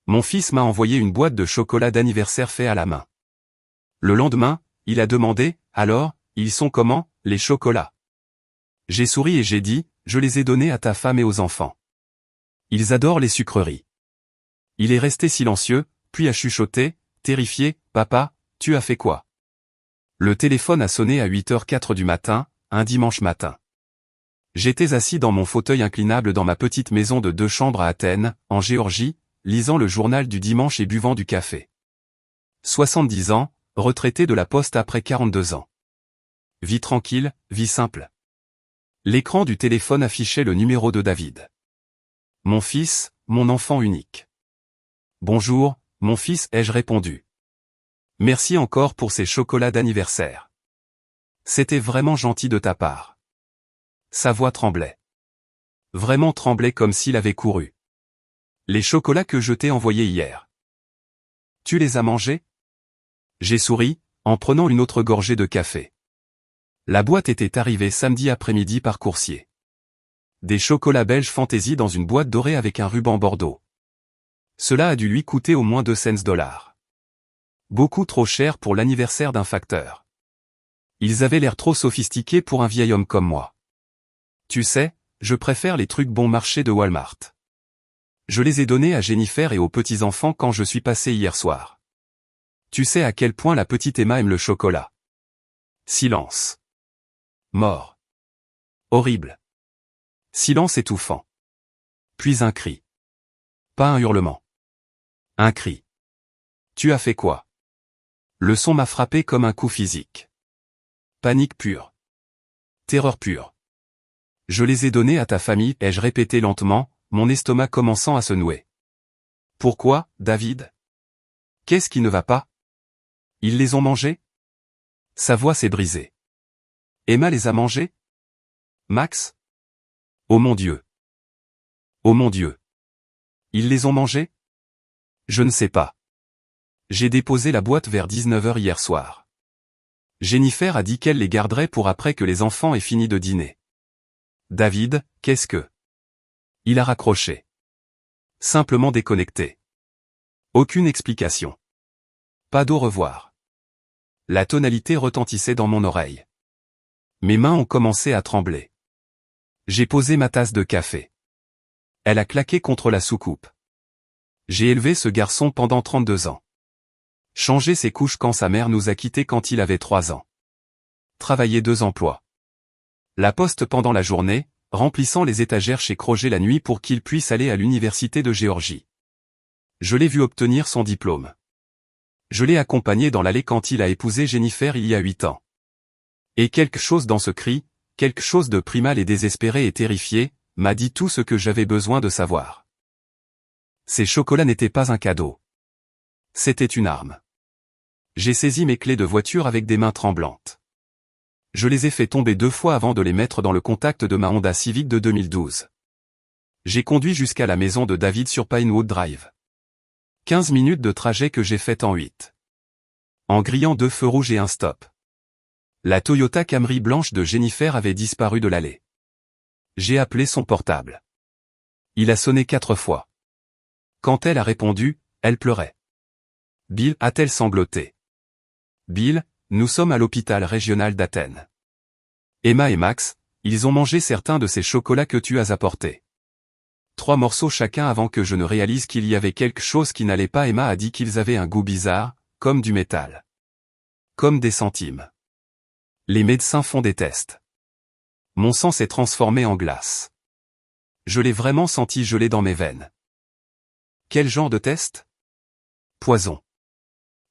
Mon fils m'a envoyé une boîte de chocolat d'anniversaire fait à la main. Le lendemain, il a demandé, alors, ils sont comment, les chocolats? J'ai souri et j'ai dit, je les ai donnés à ta femme et aux enfants. Ils adorent les sucreries. Il est resté silencieux, puis a chuchoté, terrifié, papa, tu as fait quoi? Le téléphone a sonné à 8h04 du matin, un dimanche matin. J'étais assis dans mon fauteuil inclinable dans ma petite maison de 2 chambres à Athènes, en Géorgie, lisant le journal du dimanche et buvant du café. 70 ans, retraité de la poste après 42 ans. Vie tranquille, vie simple. L'écran du téléphone affichait le numéro de David. Mon fils, mon enfant unique. Bonjour, mon fils, ai-je répondu. Merci encore pour ces chocolats d'anniversaire. C'était vraiment gentil de ta part. Sa voix tremblait. Vraiment tremblait comme s'il avait couru. Les chocolats que je t'ai envoyés hier. Tu les as mangés? J'ai souri, en prenant une autre gorgée de café. La boîte était arrivée samedi après-midi par coursier. Des chocolats belges fantaisie dans une boîte dorée avec un ruban bordeaux. Cela a dû lui coûter au moins 2 cents. Beaucoup trop cher pour l'anniversaire d'un facteur. Ils avaient l'air trop sophistiqués pour un vieil homme comme moi. Tu sais, je préfère les trucs bon marché de Walmart. Je les ai donnés à Jennifer et aux petits-enfants quand je suis passé hier soir. Tu sais à quel point la petite Emma aime le chocolat. Silence. Mort. Horrible. Silence étouffant. Puis un cri. Pas un hurlement. Un cri. Tu as fait quoi? Le son m'a frappé comme un coup physique. Panique pure. Terreur pure. Je les ai donnés à ta famille, ai-je répété lentement, mon estomac commençant à se nouer. Pourquoi, David? Qu'est-ce qui ne va pas? Ils les ont mangés? Sa voix s'est brisée. Emma les a mangés? Max? Oh mon Dieu! Oh mon Dieu! Ils les ont mangés? Je ne sais pas. J'ai déposé la boîte vers 19h hier soir. Jennifer a dit qu'elle les garderait pour après que les enfants aient fini de dîner. David, qu'est-ce que? Il a raccroché. Simplement déconnecté. Aucune explication. Pas d'au revoir. La tonalité retentissait dans mon oreille. Mes mains ont commencé à trembler. J'ai posé ma tasse de café. Elle a claqué contre la soucoupe. J'ai élevé ce garçon pendant 32 ans. Changé ses couches quand sa mère nous a quittés quand il avait 3 ans. Travaillé 2 emplois. La poste pendant la journée, remplissant les étagères chez Kroger la nuit pour qu'il puisse aller à l'université de Géorgie. Je l'ai vu obtenir son diplôme. Je l'ai accompagné dans l'allée quand il a épousé Jennifer il y a 8 ans. Et quelque chose dans ce cri, quelque chose de primal et désespéré et terrifié, m'a dit tout ce que j'avais besoin de savoir. Ces chocolats n'étaient pas un cadeau. C'était une arme. J'ai saisi mes clés de voiture avec des mains tremblantes. Je les ai fait tomber 2 fois avant de les mettre dans le contact de ma Honda Civic de 2012. J'ai conduit jusqu'à la maison de David sur Pinewood Drive. 15 minutes de trajet que j'ai fait en 8. En grillant 2 feux rouges et un stop. La Toyota Camry blanche de Jennifer avait disparu de l'allée. J'ai appelé son portable. Il a sonné 4 fois. Quand elle a répondu, elle pleurait. Bill, a-t-elle sangloté. Bill, nous sommes à l'hôpital régional d'Athènes. Emma et Max, ils ont mangé certains de ces chocolats que tu as apportés. 3 morceaux chacun avant que je ne réalise qu'il y avait quelque chose qui n'allait pas. Emma a dit qu'ils avaient un goût bizarre, comme du métal. Comme des centimes. Les médecins font des tests. Mon sang s'est transformé en glace. Je l'ai vraiment senti geler dans mes veines. Quel genre de test? Poison.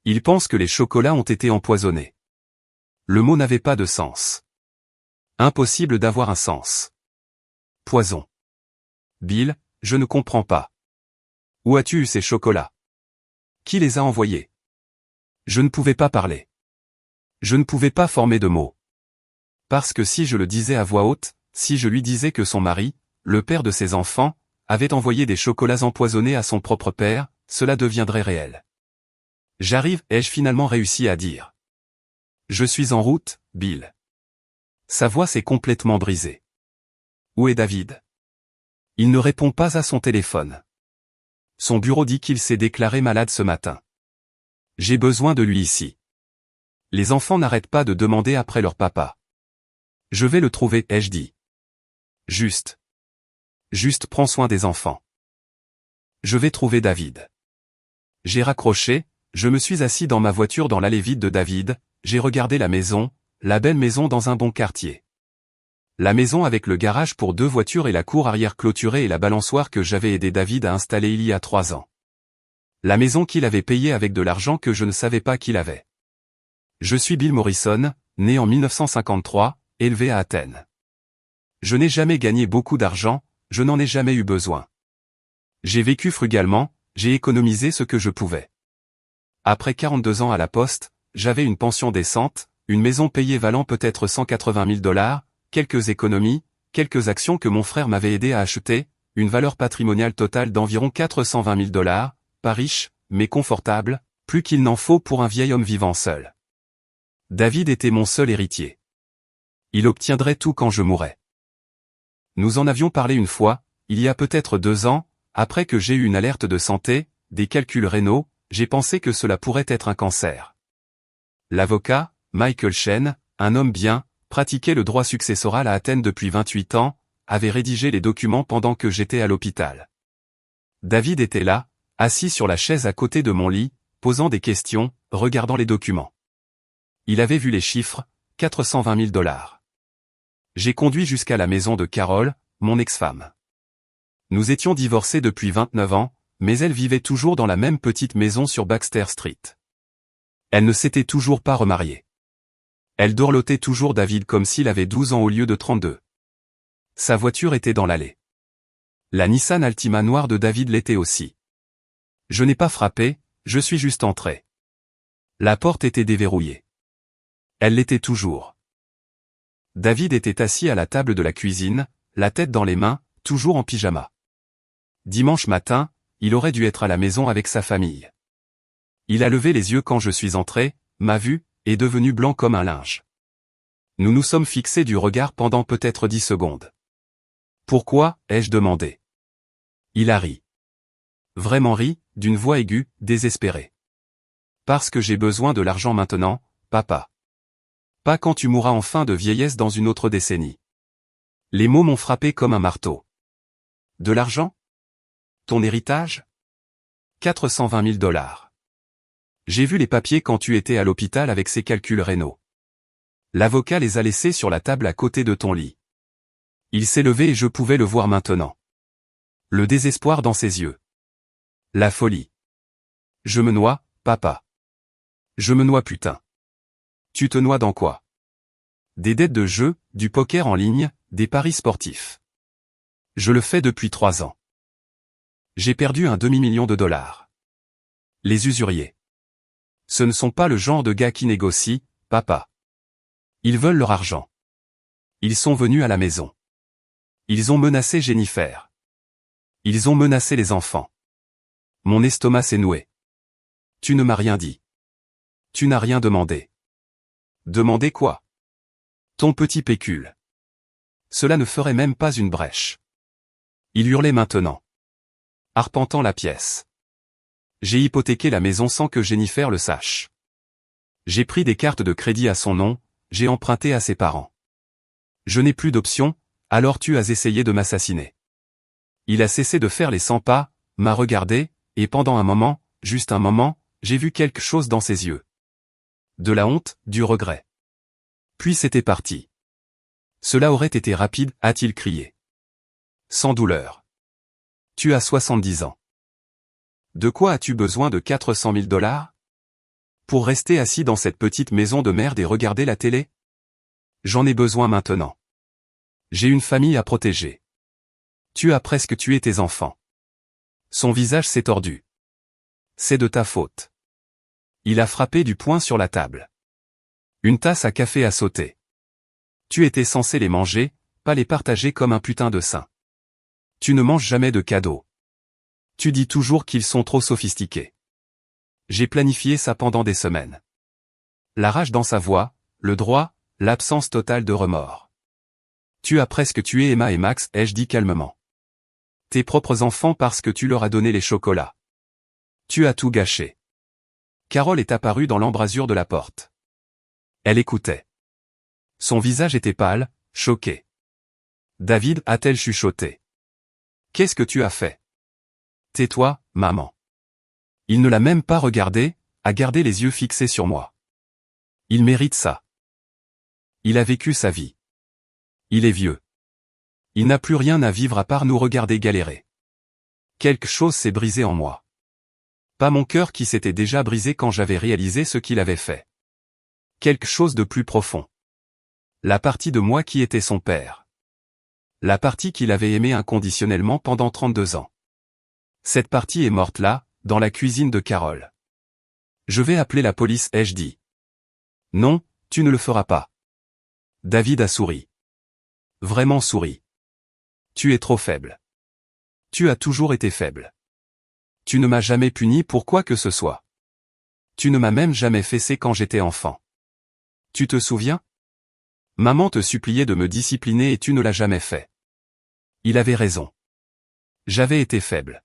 Ils pensent que les chocolats ont été empoisonnés. Le mot n'avait pas de sens. Impossible d'avoir un sens. Poison. Bill, je ne comprends pas. Où as-tu eu ces chocolats? Qui les a envoyés? Je ne pouvais pas parler. Je ne pouvais pas former de mots. Parce que si je le disais à voix haute, si je lui disais que son mari, le père de ses enfants, avait envoyé des chocolats empoisonnés à son propre père, cela deviendrait réel. J'arrive, ai-je finalement réussi à dire. Je suis en route, Bill. Sa voix s'est complètement brisée. Où est David? Il ne répond pas à son téléphone. Son bureau dit qu'il s'est déclaré malade ce matin. J'ai besoin de lui ici. Les enfants n'arrêtent pas de demander après leur papa. Je vais le trouver, ai-je dit. Juste. Juste prends soin des enfants. Je vais trouver David. J'ai raccroché, je me suis assis dans ma voiture dans l'allée vide de David, j'ai regardé la maison, la belle maison dans un bon quartier. La maison avec le garage pour 2 voitures et la cour arrière clôturée et la balançoire que j'avais aidé David à installer il y a 3 ans. La maison qu'il avait payée avec de l'argent que je ne savais pas qu'il avait. Je suis Bill Morrison, né en 1953, élevé à Athènes. Je n'ai jamais gagné beaucoup d'argent, je n'en ai jamais eu besoin. J'ai vécu frugalement, j'ai économisé ce que je pouvais. Après 42 ans à la poste, j'avais une pension décente, une maison payée valant peut-être $180 000, quelques économies, quelques actions que mon frère m'avait aidé à acheter, une valeur patrimoniale totale d'environ $420 000, pas riche, mais confortable, plus qu'il n'en faut pour un vieil homme vivant seul. David était mon seul héritier. Il obtiendrait tout quand je mourrais. Nous en avions parlé une fois, il y a peut-être 2 ans, après que j'ai eu une alerte de santé, des calculs rénaux, j'ai pensé que cela pourrait être un cancer. L'avocat, Michael Shen, un homme bien, pratiquait le droit successoral à Athènes depuis 28 ans, avait rédigé les documents pendant que j'étais à l'hôpital. David était là, assis sur la chaise à côté de mon lit, posant des questions, regardant les documents. Il avait vu les chiffres, $420 000. J'ai conduit jusqu'à la maison de Carol, mon ex-femme. Nous étions divorcés depuis 29 ans, mais elle vivait toujours dans la même petite maison sur Baxter Street. Elle ne s'était toujours pas remariée. Elle dorlotait toujours David comme s'il avait 12 ans au lieu de 32. Sa voiture était dans l'allée. La Nissan Altima noire de David l'était aussi. Je n'ai pas frappé, je suis juste entré. La porte était déverrouillée. Elle l'était toujours. David était assis à la table de la cuisine, la tête dans les mains, toujours en pyjama. Dimanche matin, il aurait dû être à la maison avec sa famille. Il a levé les yeux quand je suis entré, m'a vu, est devenu blanc comme un linge. Nous nous sommes fixés du regard pendant peut-être 10 secondes. Pourquoi, ai-je demandé. Il a ri. Vraiment ri, d'une voix aiguë, désespérée. Parce que j'ai besoin de l'argent maintenant, papa. Pas quand tu mourras enfin de vieillesse dans une autre décennie. Les mots m'ont frappé comme un marteau. De l'argent? Ton héritage? $420 000. J'ai vu les papiers quand tu étais à l'hôpital avec ces calculs rénaux. L'avocat les a laissés sur la table à côté de ton lit. Il s'est levé et je pouvais le voir maintenant. Le désespoir dans ses yeux. La folie. Je me noie, papa. Je me noie putain. Tu te noies dans quoi? Des dettes de jeu, du poker en ligne, des paris sportifs. Je le fais depuis 3 ans. J'ai perdu un demi-million de dollars. Les usuriers. Ce ne sont pas le genre de gars qui négocient, papa. Ils veulent leur argent. Ils sont venus à la maison. Ils ont menacé Jennifer. Ils ont menacé les enfants. Mon estomac s'est noué. Tu ne m'as rien dit. Tu n'as rien demandé. Demander quoi? Ton petit pécule. Cela ne ferait même pas une brèche. Il hurlait maintenant. Arpentant la pièce. J'ai hypothéqué la maison sans que Jennifer le sache. J'ai pris des cartes de crédit à son nom, j'ai emprunté à ses parents. Je n'ai plus d'option, alors tu as essayé de m'assassiner. Il a cessé de faire les 100 pas, m'a regardé, et pendant un moment, juste un moment, j'ai vu quelque chose dans ses yeux. De la honte, du regret. Puis c'était parti. Cela aurait été rapide, a-t-il crié. Sans douleur. Tu as 70 ans. De quoi as-tu besoin de $400 000? Pour rester assis dans cette petite maison de merde et regarder la télé? J'en ai besoin maintenant. J'ai une famille à protéger. Tu as presque tué tes enfants. Son visage s'est tordu. C'est de ta faute. Il a frappé du poing sur la table. Une tasse à café a sauté. Tu étais censé les manger, pas les partager comme un putain de saint. Tu ne manges jamais de cadeaux. Tu dis toujours qu'ils sont trop sophistiqués. J'ai planifié ça pendant des semaines. La rage dans sa voix, le droit, l'absence totale de remords. Tu as presque tué Emma et Max, ai-je dit calmement. Tes propres enfants parce que tu leur as donné les chocolats. Tu as tout gâché. Carole est apparue dans l'embrasure de la porte. Elle écoutait. Son visage était pâle, choqué. David, a-t-elle chuchoté. Qu'est-ce que tu as fait? Tais-toi, maman. Il ne l'a même pas regardé, a gardé les yeux fixés sur moi. Il mérite ça. Il a vécu sa vie. Il est vieux. Il n'a plus rien à vivre à part nous regarder galérer. Quelque chose s'est brisé en moi. Pas mon cœur qui s'était déjà brisé quand j'avais réalisé ce qu'il avait fait. Quelque chose de plus profond. La partie de moi qui était son père. La partie qu'il avait aimée inconditionnellement pendant 32 ans. Cette partie est morte là, dans la cuisine de Carole. Je vais appeler la police, ai-je dit. Non, tu ne le feras pas. David a souri. Vraiment souri. Tu es trop faible. Tu as toujours été faible. Tu ne m'as jamais puni pour quoi que ce soit. Tu ne m'as même jamais fessé quand j'étais enfant. Tu te souviens? Maman te suppliait de me discipliner et tu ne l'as jamais fait. Il avait raison. J'avais été faible.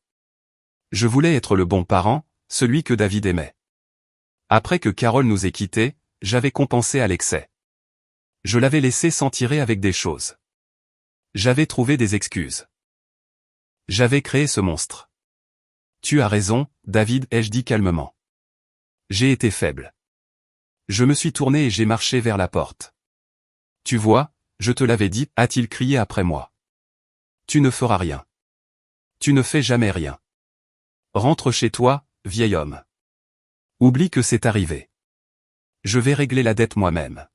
Je voulais être le bon parent, celui que David aimait. Après que Carole nous ait quittés, j'avais compensé à l'excès. Je l'avais laissé s'en tirer avec des choses. J'avais trouvé des excuses. J'avais créé ce monstre. Tu as raison, David, ai-je dit calmement. J'ai été faible. Je me suis tourné et j'ai marché vers la porte. Tu vois, je te l'avais dit, a-t-il crié après moi. Tu ne feras rien. Tu ne fais jamais rien. Rentre chez toi, vieil homme. Oublie que c'est arrivé. Je vais régler la dette moi-même.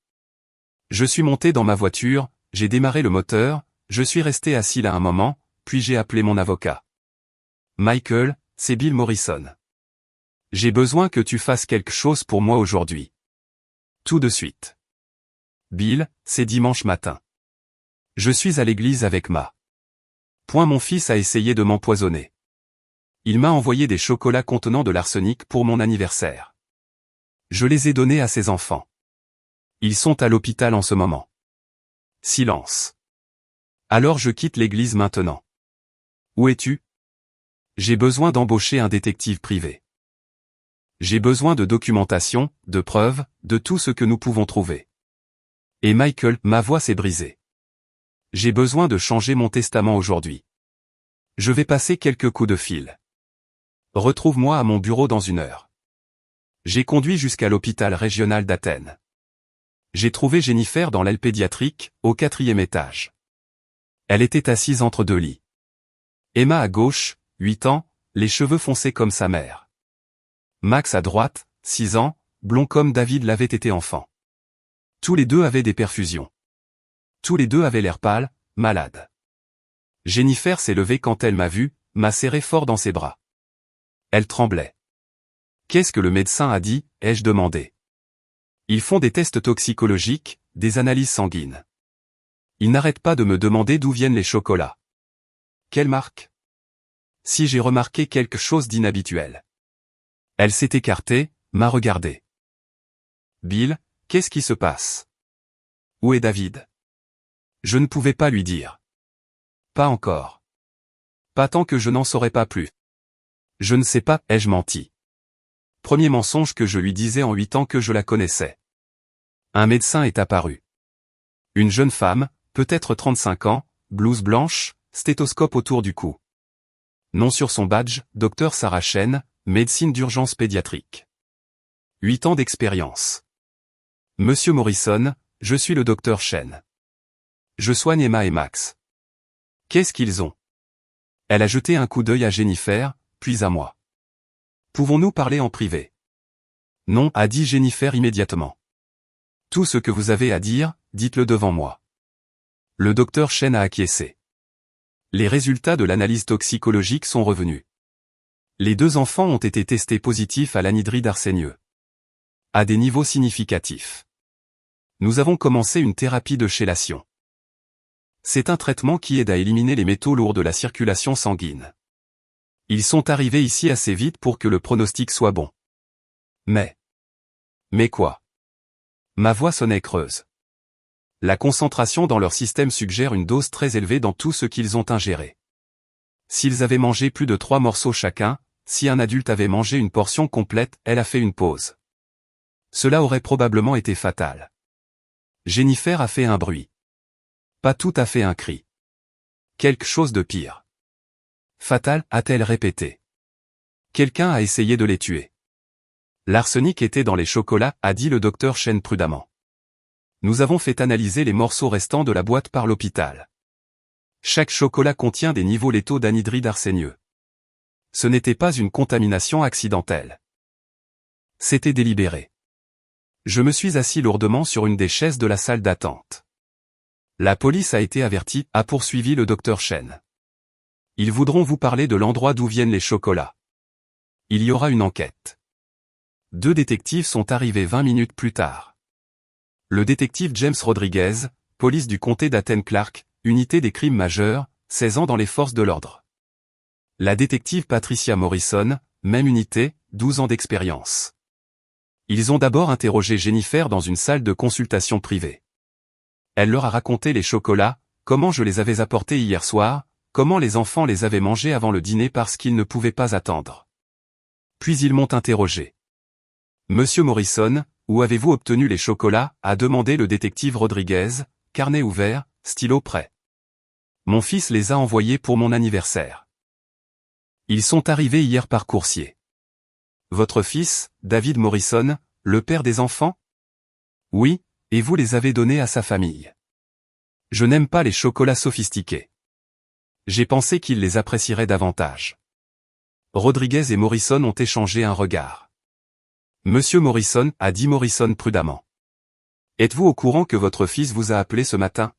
Je suis monté dans ma voiture, j'ai démarré le moteur, je suis resté assis là un moment, puis j'ai appelé mon avocat. Michael, c'est Bill Morrison. J'ai besoin que tu fasses quelque chose pour moi aujourd'hui. Tout de suite. Bill, c'est dimanche matin. Je suis à l'église avec ma. Mon fils a essayé de m'empoisonner. Il m'a envoyé des chocolats contenant de l'arsenic pour mon anniversaire. Je les ai donnés à ses enfants. Ils sont à l'hôpital en ce moment. Silence. Alors je quitte l'église maintenant. Où es-tu? J'ai besoin d'embaucher un détective privé. J'ai besoin de documentation, de preuves, de tout ce que nous pouvons trouver. Et Michael, ma voix s'est brisée. J'ai besoin de changer mon testament aujourd'hui. Je vais passer quelques coups de fil. Retrouve-moi à mon bureau dans 1 heure. J'ai conduit jusqu'à l'hôpital régional d'Athènes. J'ai trouvé Jennifer dans l'aile pédiatrique, au 4e étage. Elle était assise entre 2 lits. Emma à gauche, 8 ans, les cheveux foncés comme sa mère. Max à droite, 6 ans, blond comme David l'avait été enfant. Tous les deux avaient des perfusions. Tous les deux avaient l'air pâles, malades. Jennifer s'est levée quand elle m'a vu, m'a serré fort dans ses bras. Elle tremblait. Qu'est-ce que le médecin a dit, ai-je demandé. Ils font des tests toxicologiques, des analyses sanguines. Ils n'arrêtent pas de me demander d'où viennent les chocolats. Quelle marque? Si j'ai remarqué quelque chose d'inhabituel. Elle s'est écartée, m'a regardé. Bill, qu'est-ce qui se passe? Où est David? Je ne pouvais pas lui dire. Pas encore. Pas tant que je n'en saurais pas plus. Je ne sais pas, ai-je menti. Premier mensonge que je lui disais en 8 ans que je la connaissais. Un médecin est apparu. Une jeune femme, peut-être 35 ans, blouse blanche, stéthoscope autour du cou. Nom sur son badge, Dr Sarah Chen, médecine d'urgence pédiatrique. 8 ans d'expérience. Monsieur Morrison, je suis le Dr Chen. Je soigne Emma et Max. Qu'est-ce qu'ils ont? Elle a jeté un coup d'œil à Jennifer, puis à moi. Pouvons-nous parler en privé? Non, a dit Jennifer immédiatement. Tout ce que vous avez à dire, dites-le devant moi. Le docteur Chen a acquiescé. Les résultats de l'analyse toxicologique sont revenus. Les 2 enfants ont été testés positifs à l'anhydride arsenieux. À des niveaux significatifs. Nous avons commencé une thérapie de chélation. C'est un traitement qui aide à éliminer les métaux lourds de la circulation sanguine. Ils sont arrivés ici assez vite pour que le pronostic soit bon. Mais quoi? Ma voix sonnait creuse. La concentration dans leur système suggère une dose très élevée dans tout ce qu'ils ont ingéré. S'ils avaient mangé plus de 3 morceaux chacun, si un adulte avait mangé une portion complète, elle a fait une pause. Cela aurait probablement été fatal. Jennifer a fait un bruit. Pas tout à fait un cri. Quelque chose de pire. Fatal, a-t-elle répété. Quelqu'un a essayé de les tuer. L'arsenic était dans les chocolats, a dit le docteur Chen prudemment. Nous avons fait analyser les morceaux restants de la boîte par l'hôpital. Chaque chocolat contient des niveaux létaux d'anhydride arsenieux. Ce n'était pas une contamination accidentelle. C'était délibéré. Je me suis assis lourdement sur une des chaises de la salle d'attente. La police a été avertie, a poursuivi le docteur Chen. Ils voudront vous parler de l'endroit d'où viennent les chocolats. Il y aura une enquête. 2 détectives sont arrivés 20 minutes plus tard. Le détective James Rodriguez, police du comté d'Athens-Clarke, unité des crimes majeurs, 16 ans dans les forces de l'ordre. La détective Patricia Morrison, même unité, 12 ans d'expérience. Ils ont d'abord interrogé Jennifer dans une salle de consultation privée. Elle leur a raconté les chocolats, comment je les avais apportés hier soir, comment les enfants les avaient mangés avant le dîner parce qu'ils ne pouvaient pas attendre. Puis ils m'ont interrogé. Monsieur Morrison, où avez-vous obtenu les chocolats, a demandé le détective Rodriguez, carnet ouvert, stylo prêt. Mon fils les a envoyés pour mon anniversaire. Ils sont arrivés hier par coursier. Votre fils, David Morrison, le père des enfants? Oui, et vous les avez donnés à sa famille. Je n'aime pas les chocolats sophistiqués. J'ai pensé qu'il les apprécierait davantage. Rodriguez et Morrison ont échangé un regard. Monsieur Morrison, a dit Morrison prudemment. Êtes-vous au courant que votre fils vous a appelé ce matin?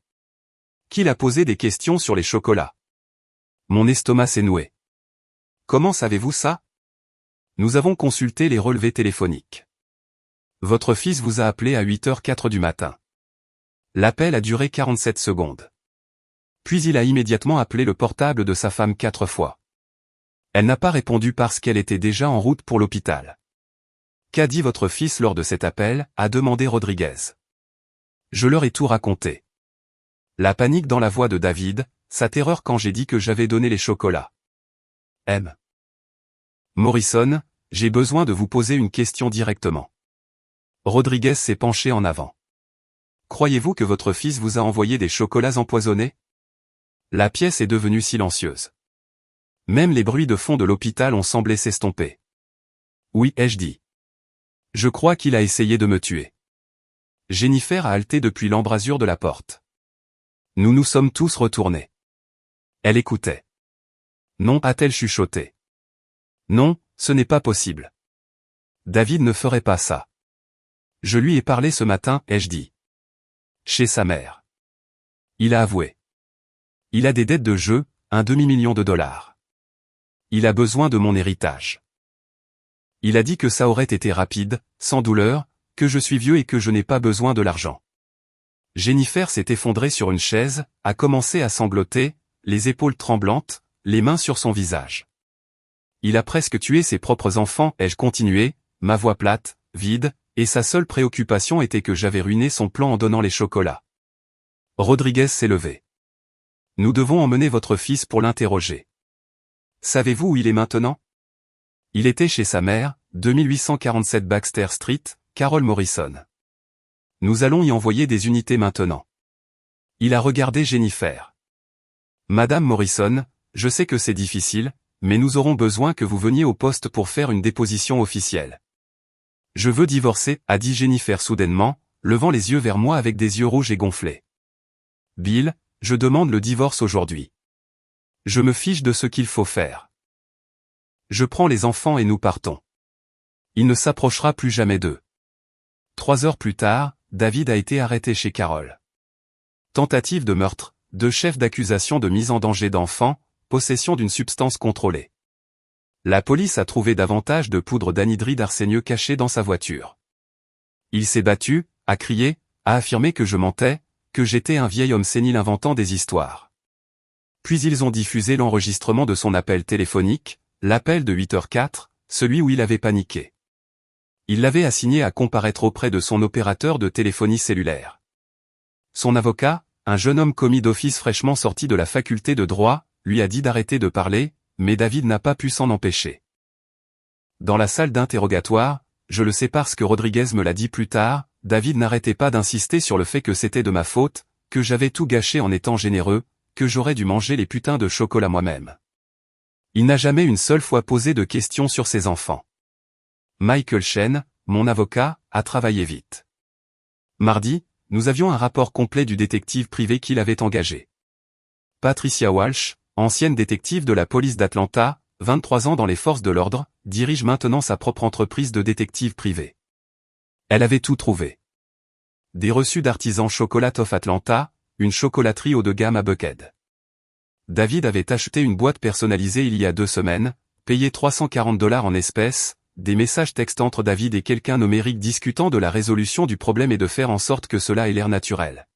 Qu'il a posé des questions sur les chocolats. Mon estomac s'est noué. Comment savez-vous ça? Nous avons consulté les relevés téléphoniques. Votre fils vous a appelé à 8h04 du matin. L'appel a duré 47 secondes. Puis il a immédiatement appelé le portable de sa femme 4 fois. Elle n'a pas répondu parce qu'elle était déjà en route pour l'hôpital. Qu'a dit votre fils lors de cet appel, a demandé Rodriguez. Je leur ai tout raconté. La panique dans la voix de David, sa terreur quand j'ai dit que j'avais donné les chocolats. M. Morrison, j'ai besoin de vous poser une question directement. Rodriguez s'est penché en avant. Croyez-vous que votre fils vous a envoyé des chocolats empoisonnés? La pièce est devenue silencieuse. Même les bruits de fond de l'hôpital ont semblé s'estomper. Oui, ai-je dit. Je crois qu'il a essayé de me tuer. Jennifer a halté depuis l'embrasure de la porte. Nous nous sommes tous retournés. Elle écoutait. Non, a-t-elle chuchoté. Non, ce n'est pas possible. David ne ferait pas ça. Je lui ai parlé ce matin, ai-je dit. Chez sa mère. Il a avoué. Il a des dettes de jeu, $1 demi-million. Il a besoin de mon héritage. Il a dit que ça aurait été rapide, sans douleur, que je suis vieux et que je n'ai pas besoin de l'argent. Jennifer s'est effondrée sur une chaise, a commencé à sangloter, les épaules tremblantes, les mains sur son visage. Il a presque tué ses propres enfants, ai-je continué, ma voix plate, vide, et sa seule préoccupation était que j'avais ruiné son plan en donnant les chocolats. Rodriguez s'est levé. Nous devons emmener votre fils pour l'interroger. Savez-vous où il est maintenant? Il était chez sa mère, 2847 Baxter Street, Carol Morrison. Nous allons y envoyer des unités maintenant. Il a regardé Jennifer. Madame Morrison, je sais que c'est difficile, mais nous aurons besoin que vous veniez au poste pour faire une déposition officielle. Je veux divorcer, a dit Jennifer soudainement, levant les yeux vers moi avec des yeux rouges et gonflés. Bill, je demande le divorce aujourd'hui. Je me fiche de ce qu'il faut faire. Je prends les enfants et nous partons. Il ne s'approchera plus jamais d'eux. 3 heures plus tard, David a été arrêté chez Carol. Tentative de meurtre, 2 chefs d'accusation de mise en danger d'enfants, possession d'une substance contrôlée. La police a trouvé davantage de poudre d'anhydride arsenieux cachée dans sa voiture. Il s'est battu, a crié, a affirmé que je mentais, que j'étais un vieil homme sénile inventant des histoires. Puis ils ont diffusé l'enregistrement de son appel téléphonique, l'appel de 8h04, celui où il avait paniqué. Il l'avait assigné à comparaître auprès de son opérateur de téléphonie cellulaire. Son avocat, un jeune homme commis d'office fraîchement sorti de la faculté de droit, lui a dit d'arrêter de parler, mais David n'a pas pu s'en empêcher. Dans la salle d'interrogatoire, je le sais parce que Rodriguez me l'a dit plus tard, David n'arrêtait pas d'insister sur le fait que c'était de ma faute, que j'avais tout gâché en étant généreux, que j'aurais dû manger les putains de chocolat moi-même. Il n'a jamais une seule fois posé de questions sur ses enfants. Michael Chen, mon avocat, a travaillé vite. Mardi, nous avions un rapport complet du détective privé qu'il avait engagé. Patricia Walsh, ancienne détective de la police d'Atlanta, 23 ans dans les forces de l'ordre, dirige maintenant sa propre entreprise de détective privé. Elle avait tout trouvé. Des reçus d'artisans Chocolat of Atlanta, une chocolaterie haut de gamme à Buckhead. David avait acheté une boîte personnalisée il y a 2 semaines, payé $340 en espèces, des messages textes entre David et quelqu'un nommé Rick discutant de la résolution du problème et de faire en sorte que cela ait l'air naturel.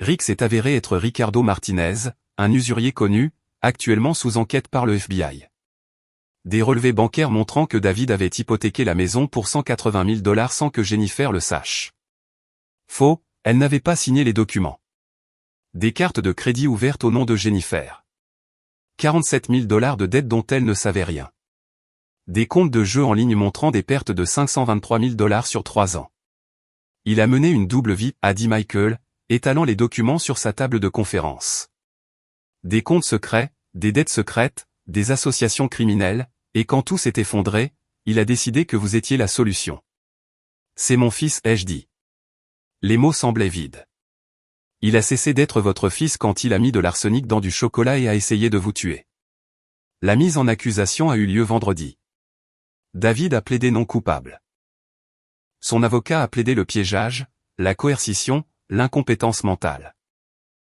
Rick s'est avéré être Ricardo Martinez, un usurier connu, actuellement sous enquête par le FBI. Des relevés bancaires montrant que David avait hypothéqué la maison pour $180 000 sans que Jennifer le sache. Faux, elle n'avait pas signé les documents. Des cartes de crédit ouvertes au nom de Jennifer. $47 000 de dettes dont elle ne savait rien. Des comptes de jeux en ligne montrant des pertes de $523 000 sur 3 ans. Il a mené une double vie, a dit Michael, étalant les documents sur sa table de conférence. Des comptes secrets, des dettes secrètes, des associations criminelles, et quand tout s'est effondré, il a décidé que vous étiez la solution. C'est mon fils, ai-je dit. Les mots semblaient vides. Il a cessé d'être votre fils quand il a mis de l'arsenic dans du chocolat et a essayé de vous tuer. La mise en accusation a eu lieu vendredi. David a plaidé non coupable. Son avocat a plaidé le piégeage, la coercition, l'incompétence mentale.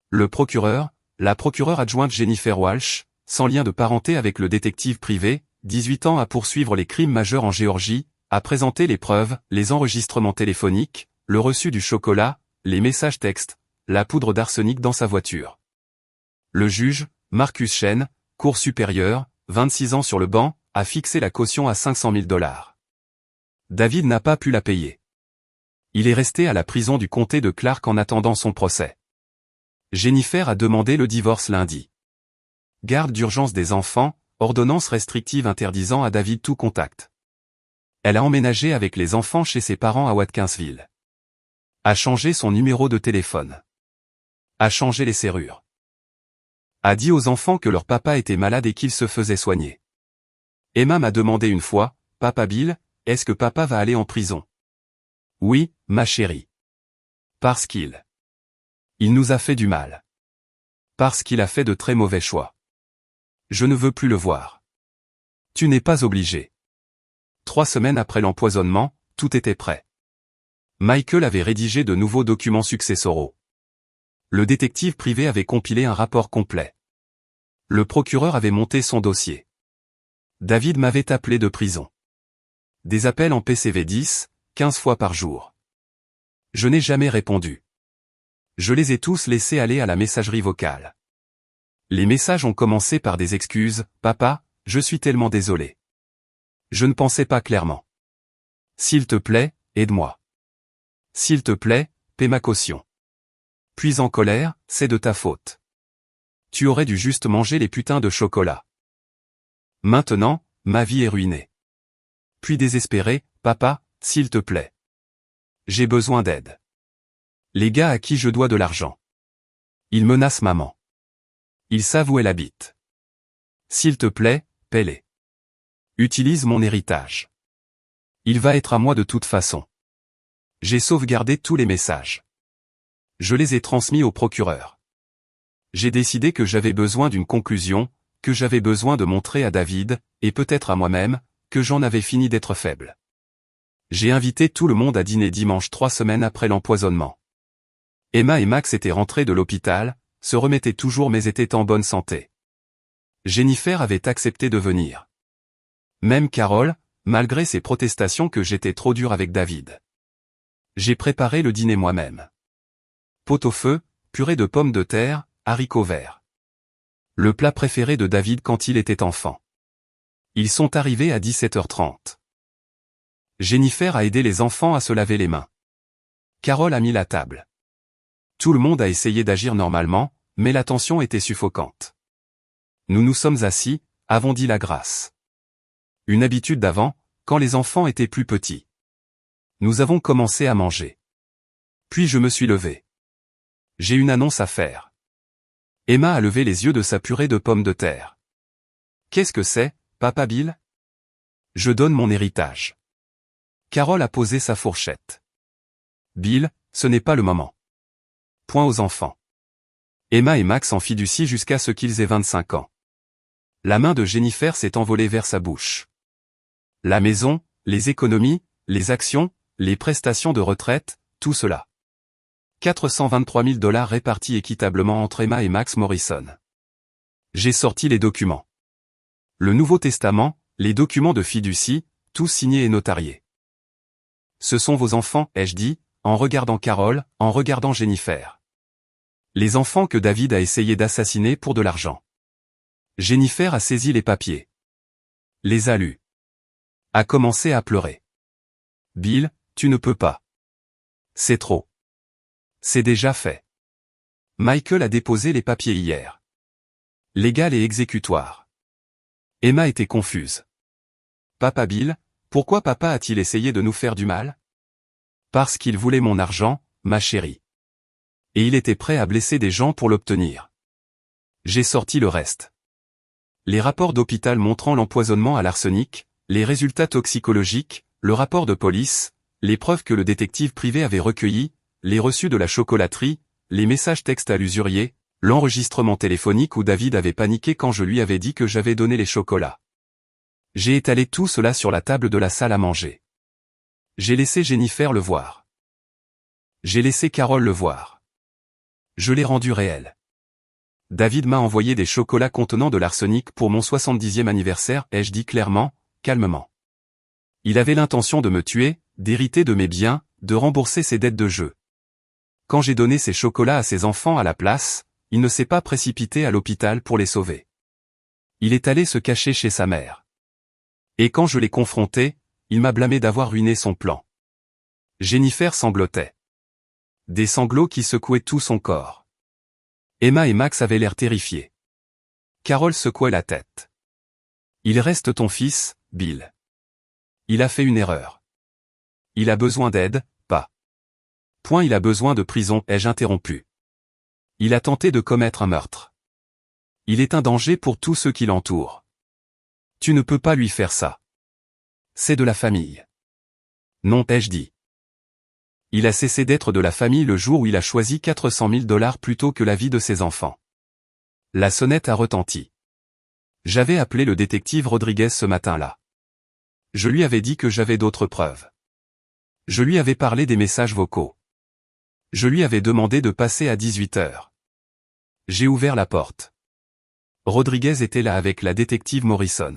Le procureur, la procureure adjointe Jennifer Walsh, sans lien de parenté avec le détective privé, 18 ans à poursuivre les crimes majeurs en Géorgie, a présenté les preuves, les enregistrements téléphoniques, le reçu du chocolat, les messages textes, la poudre d'arsenic dans sa voiture. Le juge, Marcus Chen, Cour supérieure, 26 ans sur le banc, a fixé la caution à $500 000. David n'a pas pu la payer. Il est resté à la prison du comté de Clark en attendant son procès. Jennifer a demandé le divorce lundi. Garde d'urgence des enfants, ordonnance restrictive interdisant à David tout contact. Elle a emménagé avec les enfants chez ses parents à Watkinsville. A changé son numéro de téléphone. A changé les serrures. A dit aux enfants que leur papa était malade et qu'il se faisait soigner. Emma m'a demandé une fois, « Papa Bill, est-ce que papa va aller en prison ?» Oui, ma chérie. Parce qu'il nous a fait du mal. Parce qu'il a fait de très mauvais choix. Je ne veux plus le voir. Tu n'es pas obligé. 3 semaines après l'empoisonnement, tout était prêt. Michael avait rédigé de nouveaux documents successoraux. Le détective privé avait compilé un rapport complet. Le procureur avait monté son dossier. David m'avait appelé de prison. Des appels en PCV 10, 15 fois par jour. Je n'ai jamais répondu. Je les ai tous laissés aller à la messagerie vocale. Les messages ont commencé par des excuses, « Papa, je suis tellement désolé. Je ne pensais pas clairement. S'il te plaît, aide-moi. S'il te plaît, paie ma caution. » Puis en colère, « C'est de ta faute. Tu aurais dû juste manger les putains de chocolat. Maintenant, ma vie est ruinée. » Puis désespéré, « Papa, s'il te plaît. J'ai besoin d'aide. Les gars à qui je dois de l'argent. Ils menacent maman. Ils savent où elle habite. S'il te plaît, paie-les. Utilise mon héritage. Il va être à moi de toute façon. J'ai sauvegardé tous les messages. Je les ai transmis au procureur. J'ai décidé que j'avais besoin d'une conclusion, que j'avais besoin de montrer à David, et peut-être à moi-même, que j'en avais fini d'être faible. J'ai invité tout le monde à dîner dimanche 3 semaines après l'empoisonnement. Emma et Max étaient rentrés de l'hôpital, se remettaient toujours mais étaient en bonne santé. Jennifer avait accepté de venir. Même Carole, malgré ses protestations que j'étais trop dur avec David. J'ai préparé le dîner moi-même. Pot-au-feu, purée de pommes de terre, haricots verts. Le plat préféré de David quand il était enfant. Ils sont arrivés à 17h30. Jennifer a aidé les enfants à se laver les mains. Carole a mis la table. Tout le monde a essayé d'agir normalement, mais la tension était suffocante. Nous nous sommes assis, avons dit la grâce. Une habitude d'avant, quand les enfants étaient plus petits. Nous avons commencé à manger. Puis je me suis levé. J'ai une annonce à faire. Emma a levé les yeux de sa purée de pommes de terre. Qu'est-ce que c'est, papa Bill? Je donne mon héritage. Carole a posé sa fourchette. Bill, ce n'est pas le moment. Point aux enfants. Emma et Max en fidusient jusqu'à ce qu'ils aient 25 ans. La main de Jennifer s'est envolée vers sa bouche. La maison, les économies, les actions, les prestations de retraite, tout cela. 423 000 $ répartis équitablement entre Emma et Max Morrison. J'ai sorti les documents. Le Nouveau Testament, les documents de fiducie, tous signés et notariés. Ce sont vos enfants, ai-je dit, en regardant Carole, en regardant Jennifer. Les enfants que David a essayé d'assassiner pour de l'argent. Jennifer a saisi les papiers. Les a lus. A commencé à pleurer. Bill, tu ne peux pas. C'est trop. C'est déjà fait. Michael a déposé les papiers hier. Légal et exécutoire. Emma était confuse. Papa Bill, pourquoi papa a-t-il essayé de nous faire du mal? Parce qu'il voulait mon argent, ma chérie. Et il était prêt à blesser des gens pour l'obtenir. J'ai sorti le reste. Les rapports d'hôpital montrant l'empoisonnement à l'arsenic, les résultats toxicologiques, le rapport de police, les preuves que le détective privé avait recueillies, les reçus de la chocolaterie, les messages textes à l'usurier, l'enregistrement téléphonique où David avait paniqué quand je lui avais dit que j'avais donné les chocolats. J'ai étalé tout cela sur la table de la salle à manger. J'ai laissé Jennifer le voir. J'ai laissé Carole le voir. Je l'ai rendu réel. David m'a envoyé des chocolats contenant de l'arsenic pour mon 70e anniversaire, ai-je dit clairement, calmement. Il avait l'intention de me tuer, d'hériter de mes biens, de rembourser ses dettes de jeu. Quand j'ai donné ces chocolats à ses enfants à la place, il ne s'est pas précipité à l'hôpital pour les sauver. Il est allé se cacher chez sa mère. Et quand je l'ai confronté, il m'a blâmé d'avoir ruiné son plan. Jennifer sanglotait. Des sanglots qui secouaient tout son corps. Emma et Max avaient l'air terrifiés. Carole secouait la tête. Il reste ton fils, Bill. Il a fait une erreur. Il a besoin d'aide, pas. Point il a besoin de prison, ai-je interrompu. Il a tenté de commettre un meurtre. Il est un danger pour tous ceux qui l'entourent. Tu ne peux pas lui faire ça. C'est de la famille. Non, ai-je dit. Il a cessé d'être de la famille le jour où il a choisi 400 000 $ plutôt que la vie de ses enfants. La sonnette a retenti. J'avais appelé le détective Rodriguez ce matin-là. Je lui avais dit que j'avais d'autres preuves. Je lui avais parlé des messages vocaux. Je lui avais demandé de passer à 18 h. J'ai ouvert la porte. Rodriguez était là avec la détective Morrison.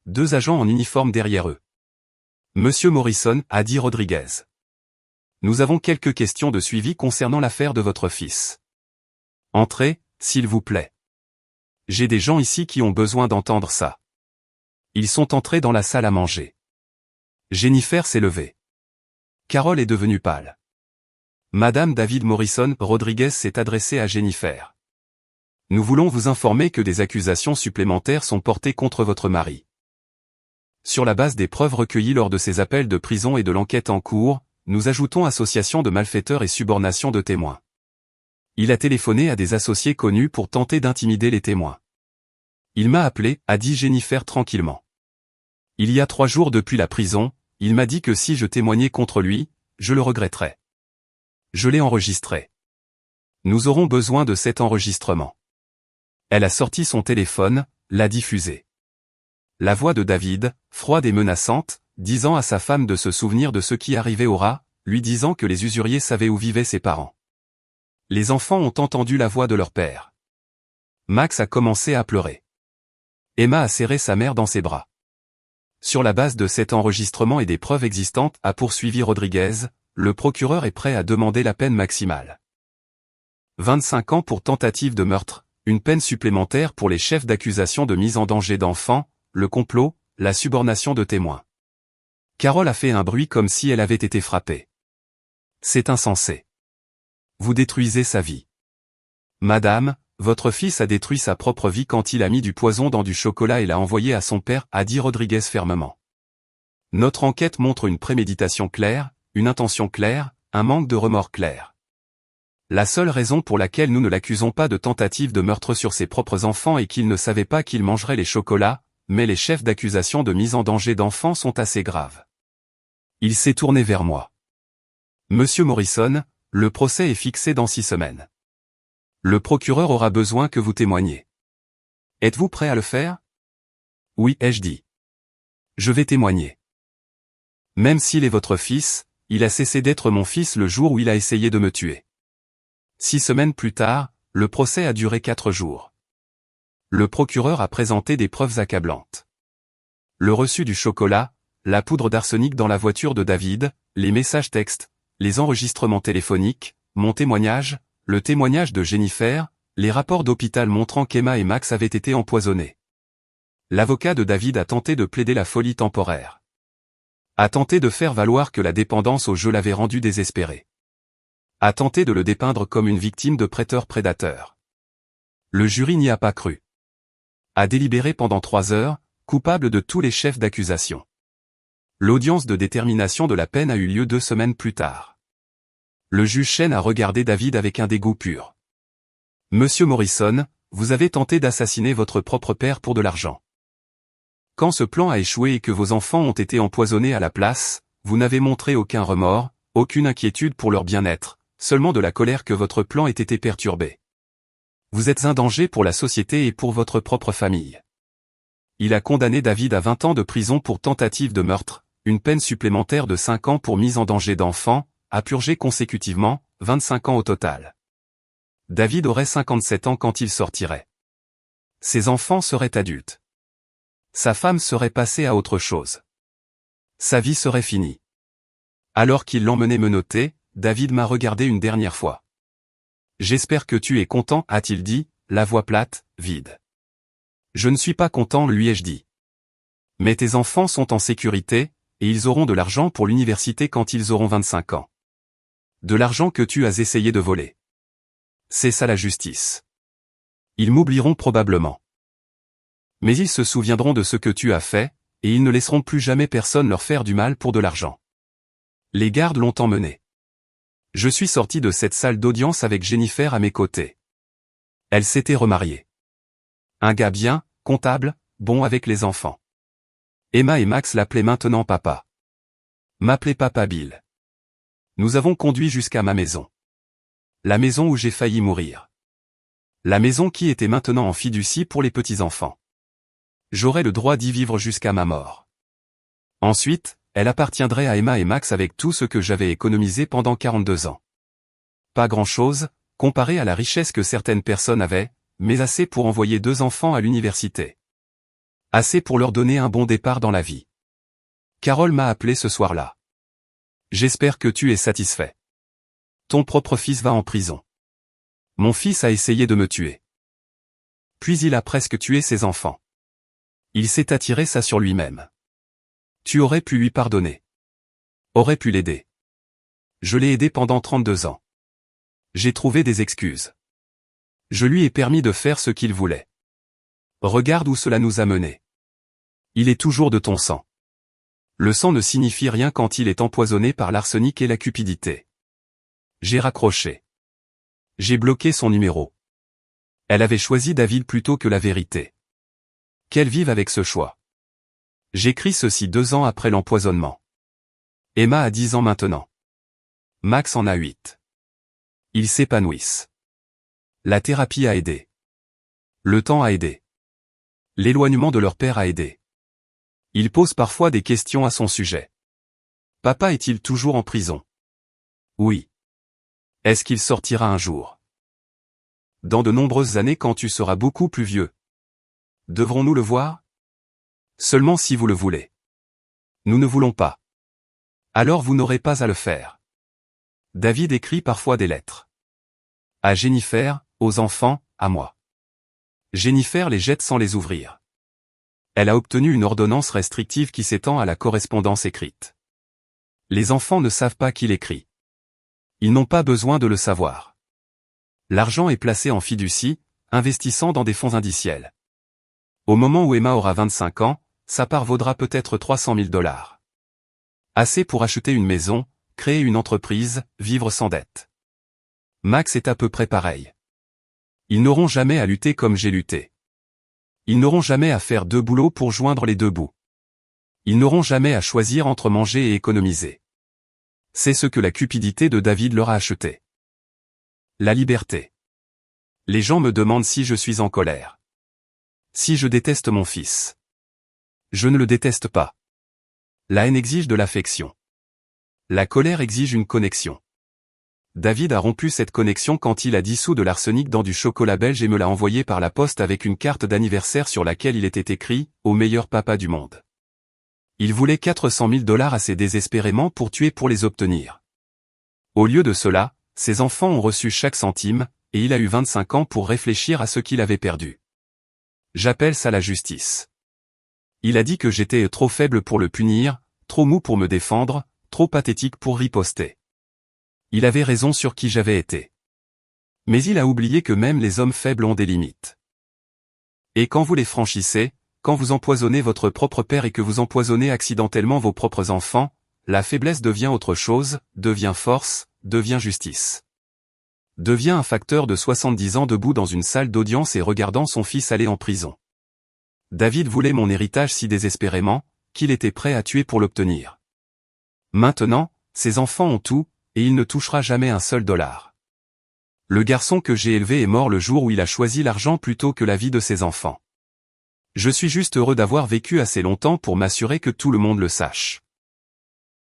2 agents en uniforme derrière eux. Monsieur Morrison, a dit Rodriguez. Nous avons quelques questions de suivi concernant l'affaire de votre fils. Entrez, s'il vous plaît. J'ai des gens ici qui ont besoin d'entendre ça. Ils sont entrés dans la salle à manger. Jennifer s'est levée. Carole est devenue pâle. Madame David Morrison, Rodriguez s'est adressée à Jennifer. Nous voulons vous informer que des accusations supplémentaires sont portées contre votre mari. Sur la base des preuves recueillies lors de ces appels de prison et de l'enquête en cours, nous ajoutons association de malfaiteurs et subornation de témoins. Il a téléphoné à des associés connus pour tenter d'intimider les témoins. Il m'a appelé, a dit Jennifer tranquillement. Il y a 3 jours depuis la prison, il m'a dit que si je témoignais contre lui, je le regretterais. Je l'ai enregistré. Nous aurons besoin de cet enregistrement. Elle a sorti son téléphone, l'a diffusé. La voix de David, froide et menaçante, disant à sa femme de se souvenir de ce qui arrivait au rat, lui disant que les usuriers savaient où vivaient ses parents. Les enfants ont entendu la voix de leur père. Max a commencé à pleurer. Emma a serré sa mère dans ses bras. Sur la base de cet enregistrement et des preuves existantes, a poursuivi Rodriguez, le procureur est prêt à demander la peine maximale. 25 ans pour tentative de meurtre, une peine supplémentaire pour les chefs d'accusation de mise en danger d'enfants, le complot, la subornation de témoins. Carole a fait un bruit comme si elle avait été frappée. C'est insensé. Vous détruisez sa vie. Madame, Votre fils a détruit sa propre vie quand il a mis du poison dans du chocolat et l'a envoyé à son père, a dit Rodriguez fermement. Notre enquête montre une préméditation claire, une intention claire, un manque de remords clair. La seule raison pour laquelle nous ne l'accusons pas de tentative de meurtre sur ses propres enfants est qu'il ne savait pas qu'il mangerait les chocolats, mais les chefs d'accusation de mise en danger d'enfants sont assez graves. Il s'est tourné vers moi. Monsieur Morrison, le procès est fixé dans 6 semaines. Le procureur aura besoin que vous témoigniez. Êtes-vous prêt à le faire? Oui, ai-je dit. Je vais témoigner. Même s'il est votre fils, il a cessé d'être mon fils le jour où il a essayé de me tuer. 6 semaines plus tard, le procès a duré 4 jours. Le procureur a présenté des preuves accablantes. Le reçu du chocolat, la poudre d'arsenic dans la voiture de David, les messages textes, les enregistrements téléphoniques, mon témoignage, le témoignage de Jennifer, les rapports d'hôpital montrant qu'Emma et Max avaient été empoisonnés. L'avocat de David a tenté de plaider la folie temporaire. A tenté de faire valoir que la dépendance au jeu l'avait rendu désespéré. A tenté de le dépeindre comme une victime de prêteur-prédateur. Le jury n'y a pas cru. A délibéré pendant 3 heures, coupable de tous les chefs d'accusation. L'audience de détermination de la peine a eu lieu 2 semaines plus tard. Le juge Chen a regardé David avec un dégoût pur. Monsieur Morrison, vous avez tenté d'assassiner votre propre père pour de l'argent. Quand ce plan a échoué et que vos enfants ont été empoisonnés à la place, vous n'avez montré aucun remords, aucune inquiétude pour leur bien-être, seulement de la colère que votre plan ait été perturbé. Vous êtes un danger pour la société et pour votre propre famille. Il a condamné David à 20 ans de prison pour tentative de meurtre, une peine supplémentaire de 5 ans pour mise en danger d'enfants, à purger consécutivement, 25 ans au total. David aurait 57 ans quand il sortirait. Ses enfants seraient adultes. Sa femme serait passée à autre chose. Sa vie serait finie. Alors qu'il l'emmenait menotter, David m'a regardé une dernière fois. J'espère que tu es content, a-t-il dit, la voix plate, vide. Je ne suis pas content, lui ai-je dit. Mais tes enfants sont en sécurité, et ils auront de l'argent pour l'université quand ils auront 25 ans. De l'argent que tu as essayé de voler. C'est ça la justice. Ils m'oublieront probablement. Mais ils se souviendront de ce que tu as fait, et ils ne laisseront plus jamais personne leur faire du mal pour de l'argent. Les gardes l'ont emmené. Je suis sorti de cette salle d'audience avec Jennifer à mes côtés. Elle s'était remariée. Un gars bien, comptable, bon avec les enfants. Emma et Max l'appelaient maintenant papa. M'appelait papa Bill. Nous avons conduit jusqu'à ma maison. La maison où j'ai failli mourir. La maison qui était maintenant en fiducie pour les petits-enfants. J'aurais le droit d'y vivre jusqu'à ma mort. Ensuite, elle appartiendrait à Emma et Max avec tout ce que j'avais économisé pendant 42 ans. Pas grand-chose, comparé à la richesse que certaines personnes avaient, mais assez pour envoyer 2 enfants à l'université. Assez pour leur donner un bon départ dans la vie. Carole m'a appelé ce soir-là. J'espère que tu es satisfait. Ton propre fils va en prison. Mon fils a essayé de me tuer. Puis il a presque tué ses enfants. Il s'est attiré ça sur lui-même. Tu aurais pu lui pardonner. Aurais pu l'aider. Je l'ai aidé pendant 32 ans. J'ai trouvé des excuses. Je lui ai permis de faire ce qu'il voulait. Regarde où cela nous a menés. Il est toujours de ton sang. Le sang ne signifie rien quand il est empoisonné par l'arsenic et la cupidité. J'ai raccroché. J'ai bloqué son numéro. Elle avait choisi David plutôt que la vérité. Qu'elle vive avec ce choix. J'écris ceci 2 ans après l'empoisonnement. Emma a 10 ans maintenant. Max en a 8. Ils s'épanouissent. La thérapie a aidé. Le temps a aidé. L'éloignement de leur père a aidé. Il pose parfois des questions à son sujet. Papa est-il toujours en prison? Oui. Est-ce qu'il sortira un jour? Dans de nombreuses années quand tu seras beaucoup plus vieux. Devrons-nous le voir? Seulement si vous le voulez. Nous ne voulons pas. Alors vous n'aurez pas à le faire. David écrit parfois des lettres. À Jennifer, aux enfants, à moi. Jennifer les jette sans les ouvrir. Elle a obtenu une ordonnance restrictive qui s'étend à la correspondance écrite. Les enfants ne savent pas qu'il écrit. Ils n'ont pas besoin de le savoir. L'argent est placé en fiducie, investissant dans des fonds indiciels. Au moment où Emma aura 25 ans, sa part vaudra peut-être 300 000 $. Assez pour acheter une maison, créer une entreprise, vivre sans dette. Max est à peu près pareil. Ils n'auront jamais à lutter comme j'ai lutté. Ils n'auront jamais à faire 2 boulots pour joindre les 2 bouts. Ils n'auront jamais à choisir entre manger et économiser. C'est ce que la cupidité de David leur a acheté. La liberté. Les gens me demandent si je suis en colère. Si je déteste mon fils. Je ne le déteste pas. La haine exige de l'affection. La colère exige une connexion. David a rompu cette connexion quand il a dissous de l'arsenic dans du chocolat belge et me l'a envoyé par la poste avec une carte d'anniversaire sur laquelle il était écrit « Au meilleur papa du monde ». Il voulait 400 000 $ assez désespérément pour tuer pour les obtenir. Au lieu de cela, ses enfants ont reçu chaque centime, et il a eu 25 ans pour réfléchir à ce qu'il avait perdu. J'appelle ça la justice. Il a dit que j'étais trop faible pour le punir, trop mou pour me défendre, trop pathétique pour riposter. Il avait raison sur qui j'avais été. Mais il a oublié que même les hommes faibles ont des limites. Et quand vous les franchissez, quand vous empoisonnez votre propre père et que vous empoisonnez accidentellement vos propres enfants, la faiblesse devient autre chose, devient force, devient justice. Devient un facteur de 70 ans debout dans une salle d'audience et regardant son fils aller en prison. David voulait mon héritage si désespérément, qu'il était prêt à tuer pour l'obtenir. Maintenant, ses enfants ont tout, et il ne touchera jamais un seul dollar. Le garçon que j'ai élevé est mort le jour où il a choisi l'argent plutôt que la vie de ses enfants. Je suis juste heureux d'avoir vécu assez longtemps pour m'assurer que tout le monde le sache.